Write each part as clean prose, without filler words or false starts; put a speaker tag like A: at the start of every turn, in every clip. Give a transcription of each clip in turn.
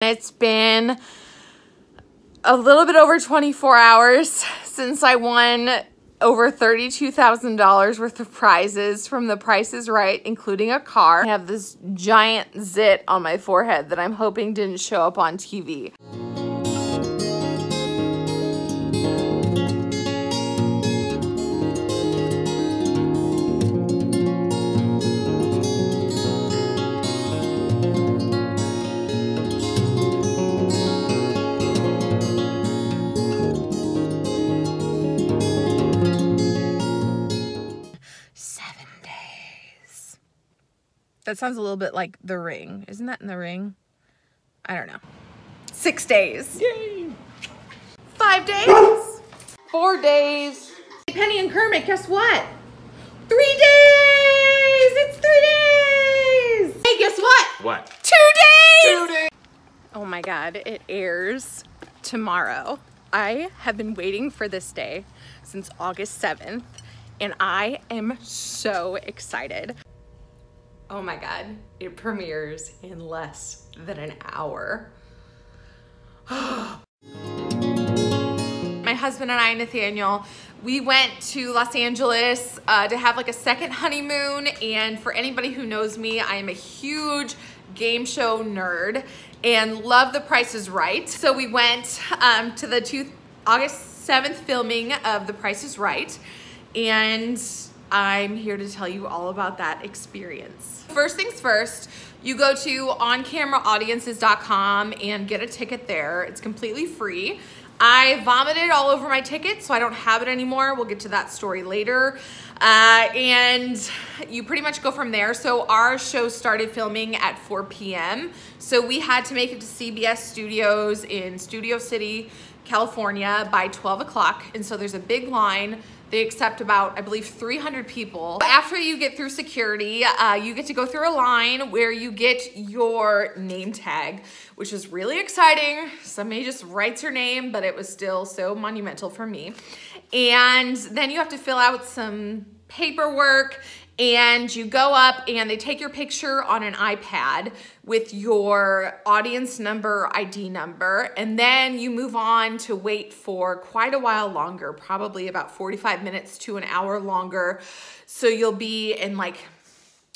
A: It's been a little bit over 24 hours since I won over $32,000 worth of prizes from The Price is Right, including a car. I have this giant zit on my forehead that I'm hoping didn't show up on TV. That sounds a little bit like The Ring. Isn't that in The Ring? I don't know. 6 days. Yay! 5 days. 4 days. Penny and Kermit, guess what? 3 days! It's 3 days! Hey, guess what?
B: What?
A: 2 days!
B: 2 days!
A: Oh my God, it airs tomorrow. I have been waiting for this day since August 7th, and I am so excited. Oh my God, it premieres in less than an hour. My husband and I, Nathaniel, we went to Los Angeles to have like a second honeymoon. And for anybody who knows me, I am a huge game show nerd and love The Price is Right. So we went to the August 7th filming of The Price is Right. And I'm here to tell you all about that experience. First things first, you go to oncameraaudiences.com and get a ticket there. It's completely free. I vomited all over my ticket, so I don't have it anymore. We'll get to that story later. And you pretty much go from there. So our show started filming at 4 p.m. So we had to make it to CBS Studios in Studio City, California by 12 o'clock. And so there's a big line. They accept about, I believe, 300 people. After you get through security, you get to go through a line where you get your name tag, which is really exciting. Somebody just writes your name, but it was still so monumental for me. And then you have to fill out some paperwork, and you go up and they take your picture on an iPad with your audience number, ID number, and then you move on to wait for quite a while longer, probably about 45 minutes to an hour longer. So you'll be in like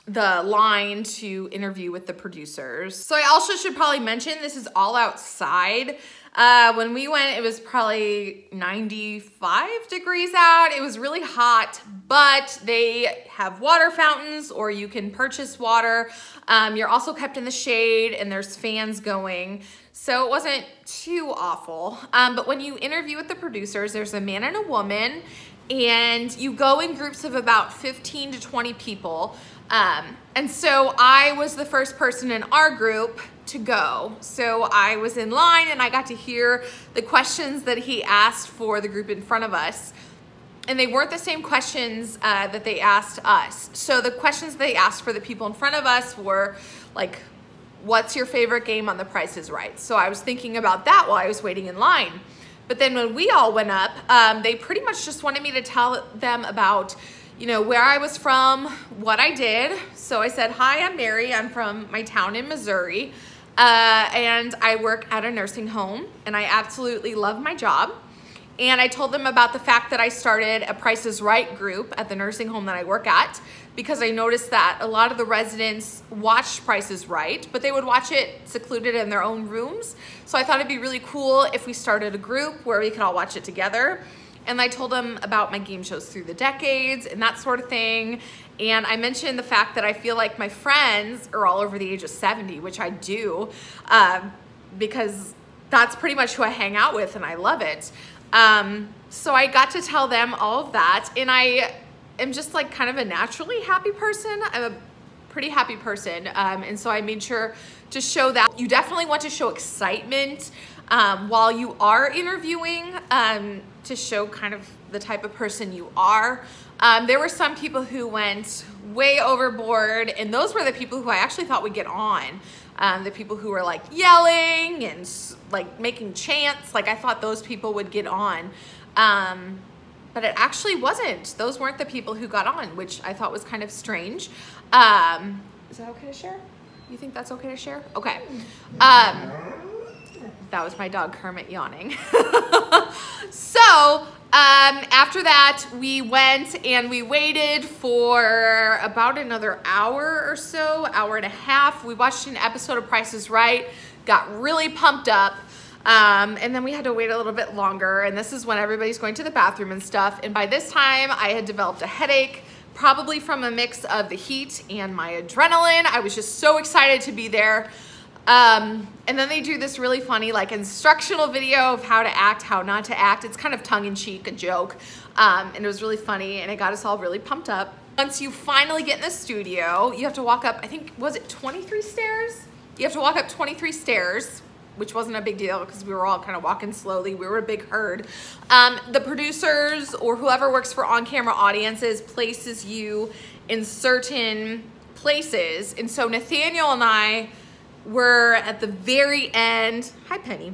A: the line to interview with the producers. So I also should probably mention this is all outside. When we went, it was probably 95 degrees out. It was really hot, but they have water fountains or you can purchase water. You're also kept in the shade and there's fans going. So it wasn't too awful. But when you interview with the producers, there's a man and a woman, and you go in groups of about 15 to 20 people. And so I was the first person in our group to go. So I was in line and I got to hear the questions that he asked for the group in front of us. And they weren't the same questions that they asked us. So the questions they asked for the people in front of us were like, what's your favorite game on The Price is Right? So I was thinking about that while I was waiting in line. But then when we all went up, they pretty much just wanted me to tell them about, you know, where I was from, what I did. So I said, hi, I'm Mary. I'm from my town in Missouri. And I work at a nursing home and I absolutely love my job. And I told them about the fact that I started a Price is Right group at the nursing home that I work at, because I noticed that a lot of the residents watched Price is Right, but they would watch it secluded in their own rooms. So I thought it'd be really cool if we started a group where we could all watch it together. And I told them about my game shows through the decades and that sort of thing. And I mentioned the fact that I feel like my friends are all over the age of 70, which I do, because that's pretty much who I hang out with and I love it. So I got to tell them all of that, and I am just like kind of a naturally happy person. I'm a pretty happy person, and so I made sure to show that. You definitely want to show excitement while you are interviewing, to show kind of the type of person you are. There were some people who went way overboard, and those were the people who I actually thought would get on. The people who were like yelling and like making chants, like I thought those people would get on. But it actually wasn't. Those weren't the people who got on, which I thought was kind of strange. Is that okay to share? You think that's okay to share? Okay. That was my dog Kermit yawning. So after that, we went and we waited for about another hour or so, hour and a half. We watched an episode of Price is Right, got really pumped up. And then we had to wait a little bit longer, and this is when everybody's going to the bathroom and stuff. And by this time I had developed a headache, probably from a mix of the heat and my adrenaline. I was just so excited to be there. And then they do this really funny like instructional video of how to act, how not to act. It's kind of tongue-in-cheek, a joke. And it was really funny, and it got us all really pumped up. Once you finally get in the studio, you have to walk up, I think, was it 23 stairs? You have to walk up 23 stairs, which wasn't a big deal because we were all kind of walking slowly. We were a big herd. The producers or whoever works for on-camera audiences places you in certain places. And so Nathaniel and I were at the very end. Hi, Penny.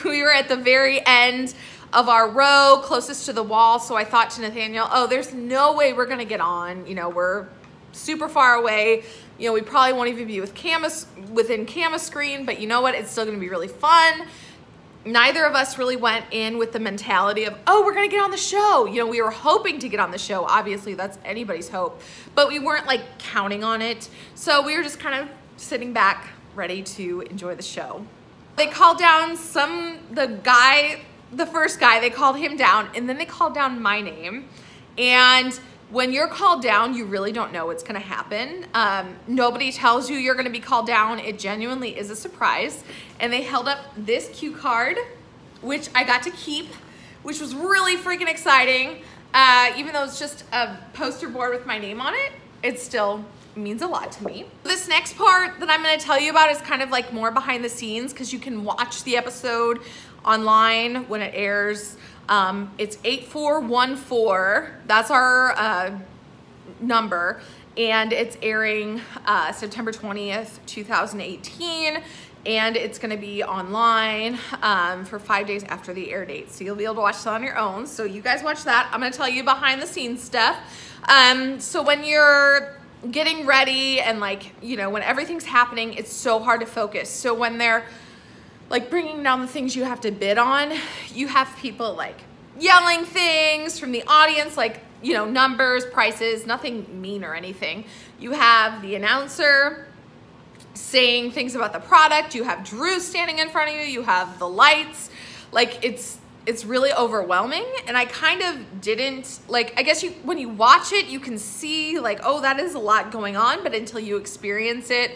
A: We were at the very end of our row, closest to the wall. So I thought to Nathaniel, oh, there's no way we're gonna get on. You know, we're super far away. You know, we probably won't even be within camera screen, but you know what? It's still gonna be really fun. Neither of us really went in with the mentality of, oh, we're gonna get on the show. You know, we were hoping to get on the show. Obviously, that's anybody's hope, but we weren't like counting on it. So we were just kind of sitting back, ready to enjoy the show. They called down the first guy, they called him down, and then they called down my name. And when you're called down, you really don't know what's gonna happen. Nobody tells you you're gonna be called down. It genuinely is a surprise. And they held up this cue card, which I got to keep, which was really freaking exciting. Even though it's just a poster board with my name on it, it still means a lot to me. This next part that I'm gonna tell you about is kind of like more behind the scenes, because you can watch the episode online when it airs. It's 8414, that's our number, and it's airing September 20th, 2018, and it's gonna be online for 5 days after the air date. So you'll be able to watch that on your own. So you guys watch that. I'm gonna tell you behind the scenes stuff. So when you're getting ready and like, you know, when everything's happening, it's so hard to focus. So when they're like bringing down the things you have to bid on, you have people like yelling things from the audience, like, you know, numbers, prices, nothing mean or anything. You have the announcer saying things about the product. You have Drew standing in front of you. You have the lights. Like it's really overwhelming, and I kind of didn't, like, I guess when you watch it, you can see like, oh, that is a lot going on, but until you experience it,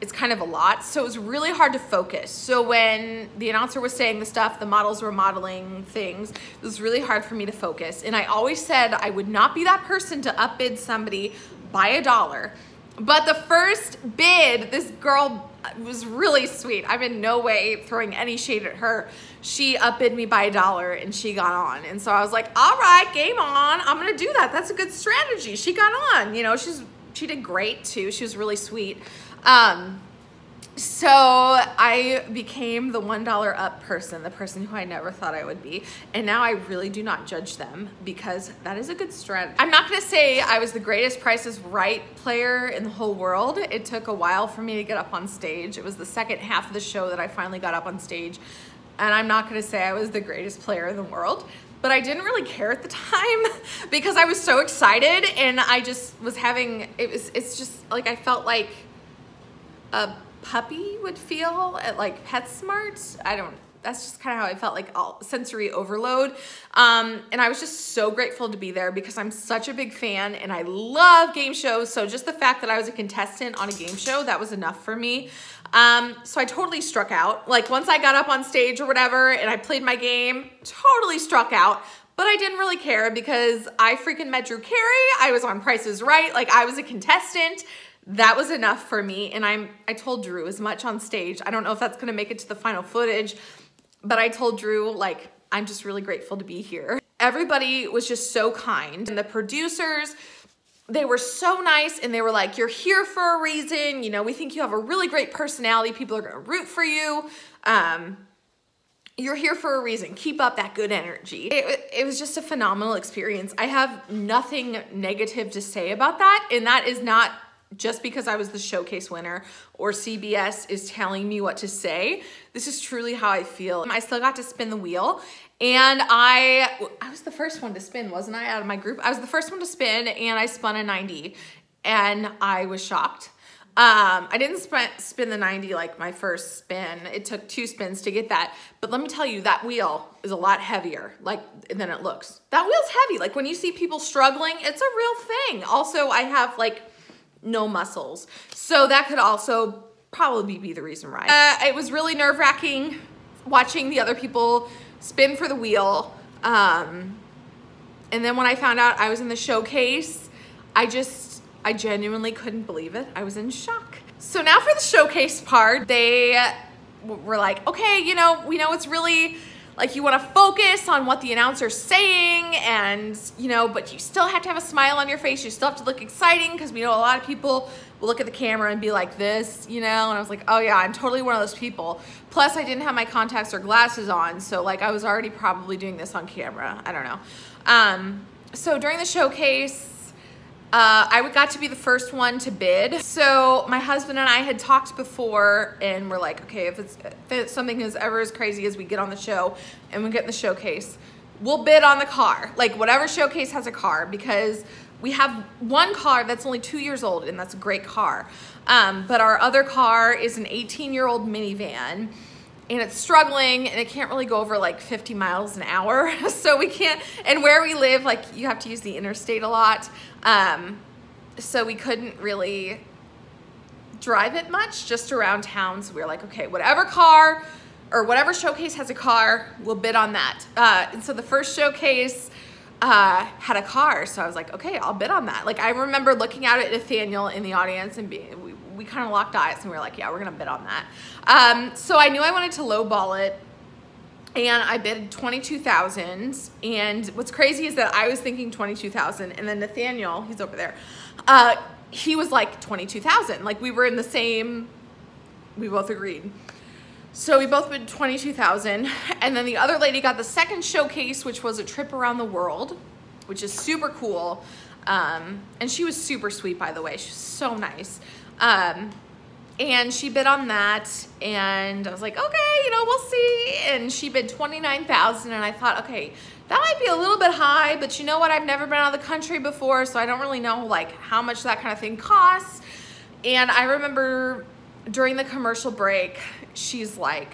A: it's kind of a lot. So it was really hard to focus. So when the announcer was saying the stuff, the models were modeling things, it was really hard for me to focus. And I always said I would not be that person to upbid somebody by $1. But the first bid, this girl was really sweet. I'm in no way throwing any shade at her. She upbid me by $1 and she got on. And so I was like, all right, game on. I'm gonna do that. That's a good strategy. She got on. You know, she did great too. She was really sweet. So I became the $1 up person, the person who I never thought I would be. And now I really do not judge them, because that is a good strategy. I'm not gonna say I was the greatest Price is Right player in the whole world. It took a while for me to get up on stage. It was the second half of the show that I finally got up on stage. And I'm not gonna say I was the greatest player in the world, but I didn't really care at the time because I was so excited, and I just was having, it's just like, I felt like a puppy would feel at like PetSmart. That's just kind of how I felt, like all sensory overload. And I was just so grateful to be there because I'm such a big fan and I love game shows. So just the fact that I was a contestant on a game show, that was enough for me. So I totally struck out. Like once I got up on stage or whatever and I played my game, totally struck out. But I didn't really care because I freaking met Drew Carey. I was on Price is Right. Like I was a contestant. That was enough for me. And I told Drew as much on stage. I don't know if that's gonna make it to the final footage, but I told Drew, like, I'm just really grateful to be here. Everybody was just so kind. And the producers, they were so nice, and they were like, you're here for a reason. You know, we think you have a really great personality. People are gonna root for you. You're here for a reason. Keep up that good energy. It was just a phenomenal experience. I have nothing negative to say about that, and that is not just because I was the showcase winner or CBS is telling me what to say. This is truly how I feel. I still got to spin the wheel, and I was the first one to spin, wasn't I, out of my group? I was the first one to spin, and I spun a 90, and I was shocked. I didn't spin the 90 like my first spin. It took 2 spins to get that. But let me tell you, that wheel is a lot heavier than it looks. That wheel's heavy. Like when you see people struggling, it's a real thing. Also, I have like no muscles. So that could also probably be the reason why. It was really nerve-wracking watching the other people spin for the wheel. And then when I found out I was in the showcase, I genuinely couldn't believe it. I was in shock. So now for the showcase part, they were like, okay, you know, we know it's really like you want to focus on what the announcer's saying, and you know, but you still have to have a smile on your face. You still have to look exciting, because we know a lot of people will look at the camera and be like this, you know, and I was like, oh yeah, I'm totally one of those people. Plus I didn't have my contacts or glasses on, so like I was already probably doing this on camera. I don't know. So during the showcase, I got to be the first one to bid. So my husband and I had talked before, and we're like, okay, if it's something as ever as crazy as we get on the show and we get in the showcase, we'll bid on the car. Like whatever showcase has a car, because we have one car that's only 2 years old, and that's a great car. But our other car is an 18-year-old minivan, and it's struggling, and it can't really go over like 50 miles an hour. So we can't, and where we live, like you have to use the interstate a lot. So we couldn't really drive it much, just around town. So we were like, okay, whatever car or whatever showcase has a car, we'll bid on that. And so the first showcase had a car. So I was like, okay, I'll bid on that. Like I remember looking out at Nathaniel in the audience, and we kind of locked eyes, and we were like, yeah, we're gonna bid on that. So I knew I wanted to lowball it, and I bid 22,000. And what's crazy is that I was thinking 22,000, and then Nathaniel, he's over there, he was like 22,000. Like we were in the same, we both agreed. So we both bid 22,000, and then the other lady got the second showcase, which was a trip around the world, which is super cool. And she was super sweet, by the way. She was so nice. And she bid on that, and I was like, okay, you know, we'll see. And she bid 29,000, and I thought, okay, that might be a little bit high, but you know what? I've never been out of the country before, so I don't really know like how much that kind of thing costs. And I remember during the commercial break, she's like,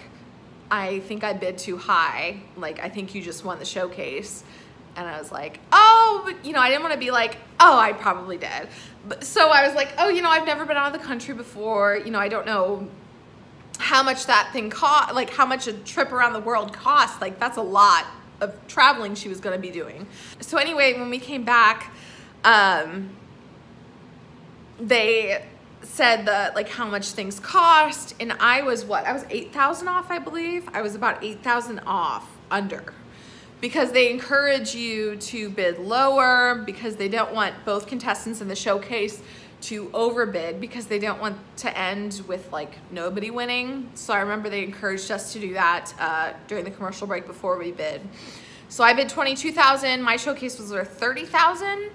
A: I think I bid too high. Like, I think you just won the showcase. And I was like, oh, but, you know, I didn't want to be like, oh, I probably did. But, so I was like, oh, you know, I've never been out of the country before. You know, I don't know how much that thing cost, like how much a trip around the world costs. Like that's a lot of traveling she was going to be doing. So anyway, when we came back, they said that like how much things cost, and I was what? I was 8,000 off, I believe. I was about 8,000 off under, because they encourage you to bid lower, because they don't want both contestants in the showcase to overbid, because they don't want to end with like nobody winning. So I remember they encouraged us to do that during the commercial break before we bid. So I bid 22,000. My showcase was worth 30,000.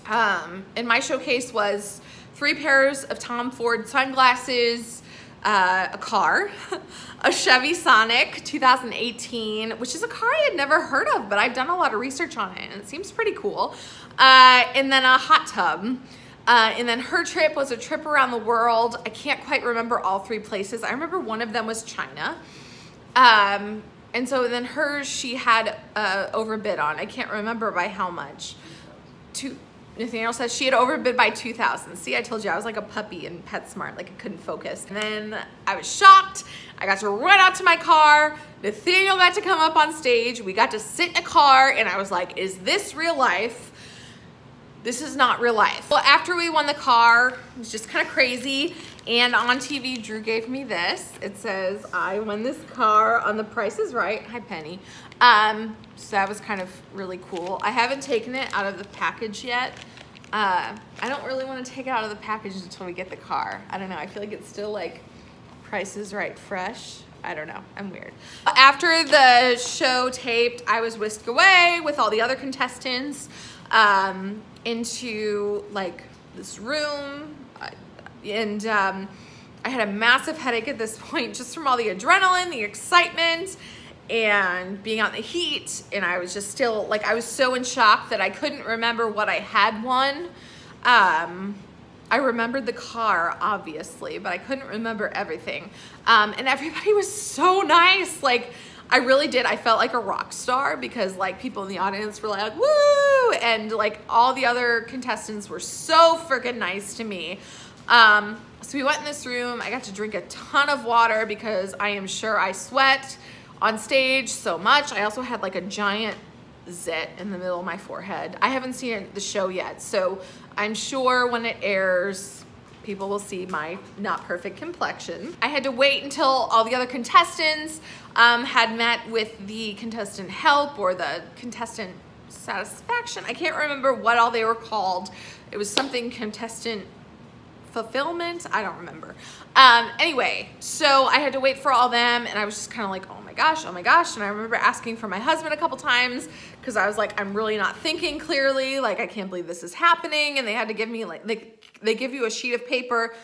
A: And my showcase was 3 pairs of Tom Ford sunglasses, a car, a Chevy Sonic 2018, which is a car I had never heard of, but I've done a lot of research on it, and it seems pretty cool. And then a hot tub. And then her trip was a trip around the world. I can't quite remember all 3 places. I remember one of them was China. And so then hers, she had overbid on. I can't remember by how much. Nathaniel says she had overbid by 2,000. See, I told you I was like a puppy in PetSmart, like I couldn't focus. And then I was shocked. I got to run out to my car. Nathaniel got to come up on stage. We got to sit in a car, and I was like, is this real life? This is not real life. Well, after we won the car, it was just kind of crazy. And on TV, Drew gave me this. It says, I won this car on The Price is Right. Hi, Penny. So that was kind of really cool. I haven't taken it out of the package yet. I don't really want to take it out of the package until we get the car. I don't know. I feel like it's still like Price is Right fresh. I don't know. I'm weird. After the show taped, I was whisked away with all the other contestants into like this room And I had a massive headache at this point just from all the adrenaline, the excitement, and being out in the heat. And I was just still, like, I was so in shock that I couldn't remember what I had won. I remembered the car, obviously, but I couldn't remember everything. And everybody was so nice. Like, I really did. I felt like a rock star because, like, people in the audience were like, woo! And, like, all the other contestants were so freaking nice to me. So we went in this room. I got to drink a ton of water because I am sure I sweat on stage so much. I also had, like, a giant zit in the middle of my forehead. I haven't seen the show yet, so I'm sure when it airs, people will see my not perfect complexion. I had to wait until all the other contestants had met with the contestant help or the contestant satisfaction. I can't remember what all they were called. It was something contestant fulfillment. I don't remember. Anyway, so I had to wait for all them, and I was just kind of like, oh my gosh, oh my gosh. And I remember asking for my husband a couple times because I was like, I'm really not thinking clearly. Like, I can't believe this is happening. And they had to give me, like, they give you a sheet of paper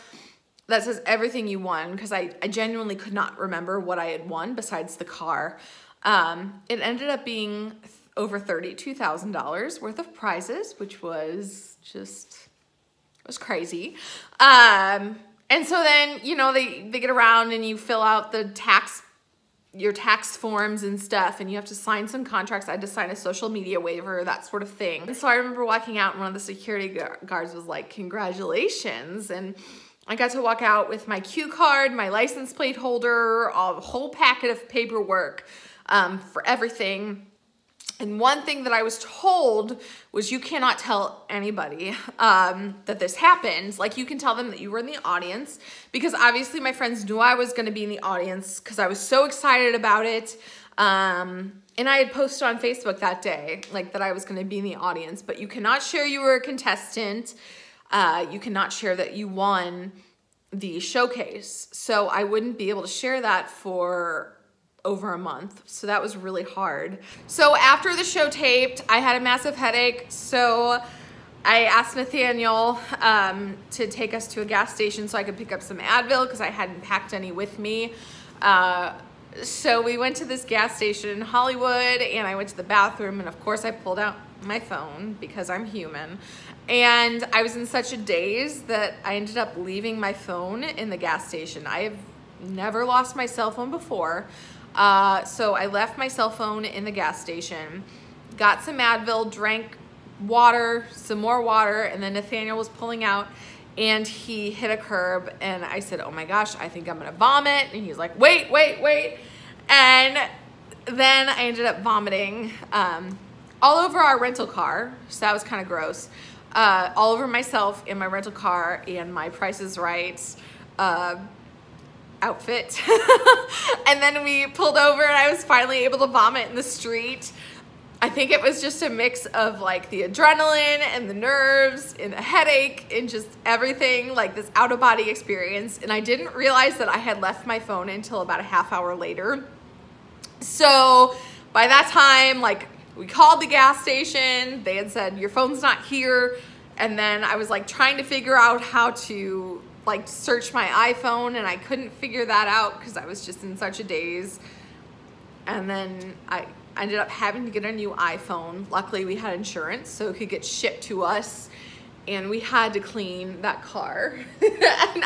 A: that says everything you won, because I genuinely could not remember what I had won besides the car. It ended up being over $32,000 worth of prizes, which was just, it was crazy. And so then, you know, they get around and you fill out the your tax forms and stuff, and you have to sign some contracts. I had to sign a social media waiver, that sort of thing. And so I remember walking out and one of the security guards was like, congratulations. And I got to walk out with my cue card, my license plate holder, a whole packet of paperwork for everything. And one thing that I was told was you cannot tell anybody that this happened. Like, you can tell them that you were in the audience, because obviously my friends knew I was going to be in the audience because I was so excited about it. And I had posted on Facebook that day, like, that I was going to be in the audience, but you cannot share you were a contestant. You cannot share that you won the showcase. So I wouldn't be able to share that for over a month. So that was really hard. So after the show taped, I had a massive headache. So I asked Nathaniel to take us to a gas station so I could pick up some Advil because I hadn't packed any with me. So we went to this gas station in Hollywood, and I went to the bathroom, and of course I pulled out my phone because I'm human. And I was in such a daze that I ended up leaving my phone in the gas station. I have never lost my cell phone before. So I left my cell phone in the gas station, got some Advil, drank water, some more water, and then Nathaniel was pulling out and he hit a curb, and I said, oh my gosh, I think I'm gonna vomit. And he's like, wait, wait, wait. And then I ended up vomiting all over our rental car. So that was kind of gross. All over myself in my rental car and my Price is Right outfit. And then we pulled over and I was finally able to vomit in the street. I think it was just a mix of, like, the adrenaline and the nerves and a headache and just everything, like this out-of-body experience. And I didn't realize that I had left my phone until about a half hour later. So by that time, like, we called the gas station. They had said, your phone's not here. And then I was, like, trying to figure out how to, like, search my iPhone, and I couldn't figure that out because I was just in such a daze. And then I ended up having to get a new iPhone. Luckily we had insurance, so it could get shipped to us, and we had to clean that car. And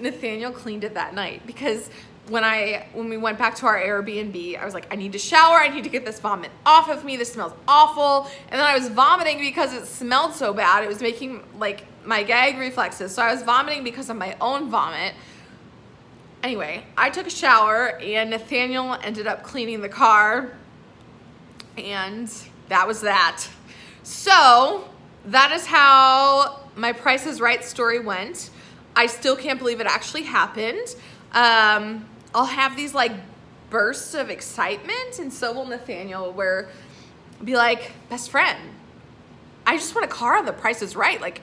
A: Nathaniel cleaned it that night, because when we went back to our Airbnb, I was like, I need to shower, I need to get this vomit off of me, this smells awful. And then I was vomiting because it smelled so bad, it was making, like, my gag reflexes. So I was vomiting because of my own vomit. Anyway, I took a shower, and Nathaniel ended up cleaning the car, and that was that. So that is how my Price is Right story went. I still can't believe it actually happened. I'll have these, like, bursts of excitement, and so will Nathaniel, where be like, best friend, I just want a car on the Price is Right. Like,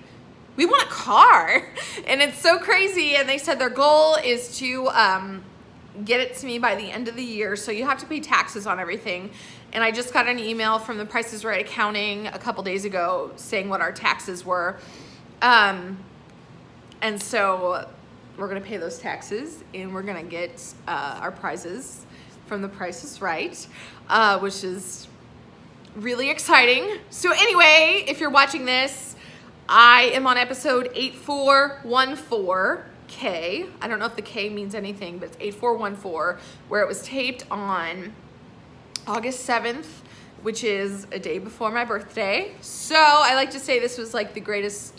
A: we want a car. And it's so crazy. And they said their goal is to get it to me by the end of the year. So you have to pay taxes on everything. And I just got an email from the Price is Right accounting a couple days ago saying what our taxes were. And And so we're gonna pay those taxes and we're gonna get our prizes from The Price is Right, which is really exciting. So anyway, if you're watching this, I am on episode 8414K. I don't know if the K means anything, but it's 8414, where it was taped on August 7th, which is a day before my birthday. So I like to say this was like the greatest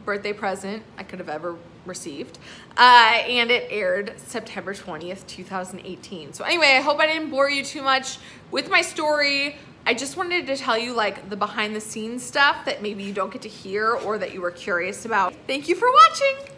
A: birthday present I could have ever received. And it aired September 20th, 2018. So anyway, I hope I didn't bore you too much with my story. I just wanted to tell you like the behind the scenes stuff that maybe you don't get to hear or that you were curious about. Thank you for watching.